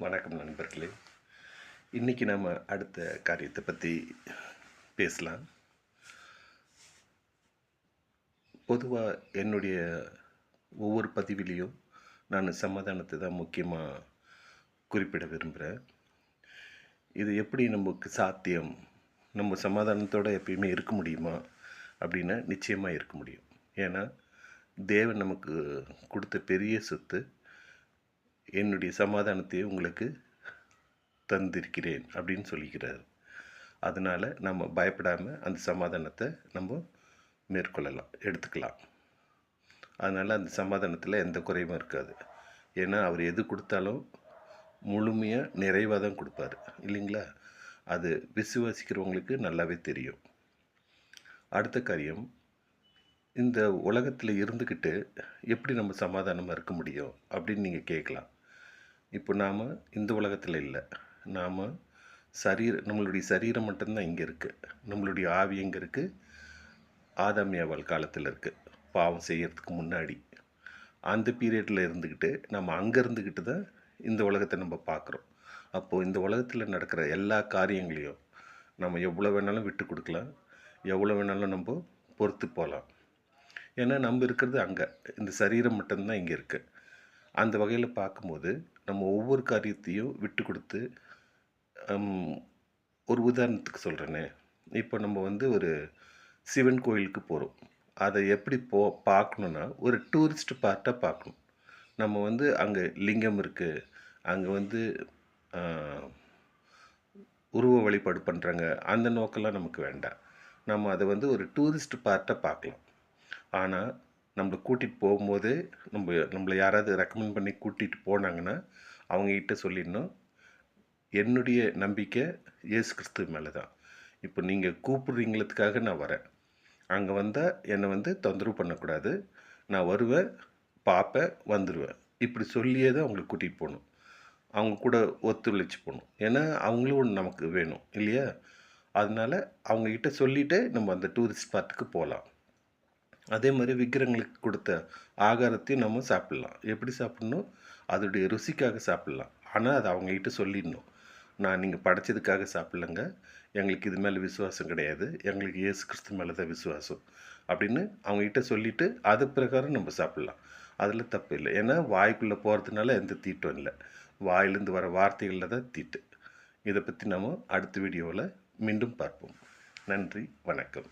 வணக்கம் நண்பர்களே. இன்றைக்கி நம்ம அடுத்த காரியத்தை பற்றி பேசலாம். பொதுவாக என்னுடைய ஒவ்வொரு பதிவிலையும் நான் சமாதானத்தை தான் முக்கியமாக குறிப்பிட விரும்புகிறேன். இது எப்படி நமக்கு சாத்தியம், நம்ம சமாதானத்தோடு எப்பயுமே இருக்க முடியுமா அப்படின்னா நிச்சயமாக இருக்க முடியும். ஏன்னா தேவன் நமக்கு கொடுத்த பெரிய சொத்து, என்னுடைய சமாதானத்தை உங்களுக்கு தந்திருக்கிறேன் அப்படின்னு சொல்லிக்கிறார். அதனால் நம்ம பயப்படாமல் அந்த சமாதானத்தை நம்ம மேற்கொள்ளலாம், எடுத்துக்கலாம். அதனால் அந்த சமாதானத்தில் எந்த குறைவும் இருக்காது. ஏன்னா அவர் எது கொடுத்தாலும் முழுமையாக நிறைவாக தான் கொடுப்பார் இல்லைங்களா? அது விசுவாசிக்கிறவங்களுக்கு நல்லாவே தெரியும். அடுத்த காரியம், இந்த உலகத்தில் இருந்துக்கிட்டு எப்படி நம்ம சமாதானமாக இருக்க முடியும் அப்படின்னு நீங்கள் கேட்கலாம். இப்போ நாம் இந்த உலகத்தில் இல்லை, நாம் நம்மளுடைய சரீரம் மட்டும்தான் இங்கே இருக்குது. நம்மளுடைய ஆவி எங்கே இருக்குது? ஆதாம் ஏவாள் காலத்தில் இருக்குது, பாவம் செய்கிறதுக்கு முன்னாடி. அந்த பீரியடில் இருந்துக்கிட்டு நம்ம அங்கே இருந்துக்கிட்டு தான் இந்த உலகத்தை நம்ம பார்க்குறோம். அப்போது இந்த உலகத்தில் நடக்கிற எல்லா காரியங்களையும் நம்ம எவ்வளோ வேணாலும் விட்டு கொடுக்கலாம், எவ்வளோ வேணாலும் நம்ம பொறுத்து போகலாம். ஏன்னா நம்ம இருக்கிறது அங்கே, இந்த சரீரம் மட்டும்தான் இங்கே இருக்குது. அந்த வகையில் பார்க்கும்போது நம்ம ஒவ்வொரு காரியத்தையும் விட்டு கொடுத்து, ஒரு உதாரணத்துக்கு சொல்கிறேனே, இப்போ நம்ம ஒரு சிவன் கோயிலுக்கு போகிறோம். அதை எப்படி பார்க்கணுன்னா ஒரு டூரிஸ்ட் பார்ட்டாக பார்க்கணும். நம்ம அங்கே லிங்கம் இருக்குது, அங்கே உருவ வழிபாடு பண்ணுறாங்க, அந்த நோக்கெல்லாம் நமக்கு வேண்டாம். நம்ம அதை ஒரு டூரிஸ்ட் பார்ட்டாக பார்க்கலாம். ஆனால் நம்மளை கூட்டிகிட்டு போகும்போது நம்மளை யாராவது ரெக்கமெண்ட் பண்ணி கூட்டிகிட்டு போனாங்கன்னா அவங்ககிட்ட சொல்லிடணும், என்னுடைய நம்பிக்கை இயேசு கிறிஸ்து மேலே தான். இப்போ நீங்கள் கூப்பிட்றீங்களதுக்காக நான் வரேன், அங்கே வந்தால் என்னை தொந்தரவு பண்ணக்கூடாது, நான் வருவேன், பார்ப்பேன், வந்துடுவேன். இப்படி சொல்லியே தான் அவங்களை கூட்டிகிட்டு போகணும். அவங்க கூட ஒத்துழைச்சி போகணும். ஏன்னா அவங்களும் நமக்கு வேணும் இல்லையா? அதனால் அவங்கக்கிட்ட சொல்லிவிட்டு நம்ம அந்த டூரிஸ்ட் ஸ்பாட்டுக்கு போகலாம். அதே மாதிரி விக்கிரங்களுக்கு கொடுத்த ஆகாரத்தையும் நம்ம சாப்பிட்லாம். எப்படி சாப்பிட்ணும்? அதோடைய ருசிக்காக சாப்பிட்லாம். ஆனால் அது அவங்ககிட்ட சொல்லிடணும், நான் நீங்கள் படைச்சதுக்காக சாப்பிட்லங்க, எங்களுக்கு இது மேலே விசுவாசம் கிடையாது, எங்களுக்கு இயேசு கிறிஸ்து மேலே தான் விசுவாசம் அப்படின்னு அவங்ககிட்ட சொல்லிவிட்டு அது பிரகாரம் நம்ம சாப்பிட்லாம். அதில் தப்பு இல்லை. ஏன்னா வாய்க்குள்ளே போகிறதுனால எந்த தீட்டும் இல்லை, வாயிலேருந்து வர வார்த்தைகளில் தான் தீட்டு. இதை பற்றி நம்ம அடுத்த வீடியோவில் மீண்டும் பார்ப்போம். நன்றி, வணக்கம்.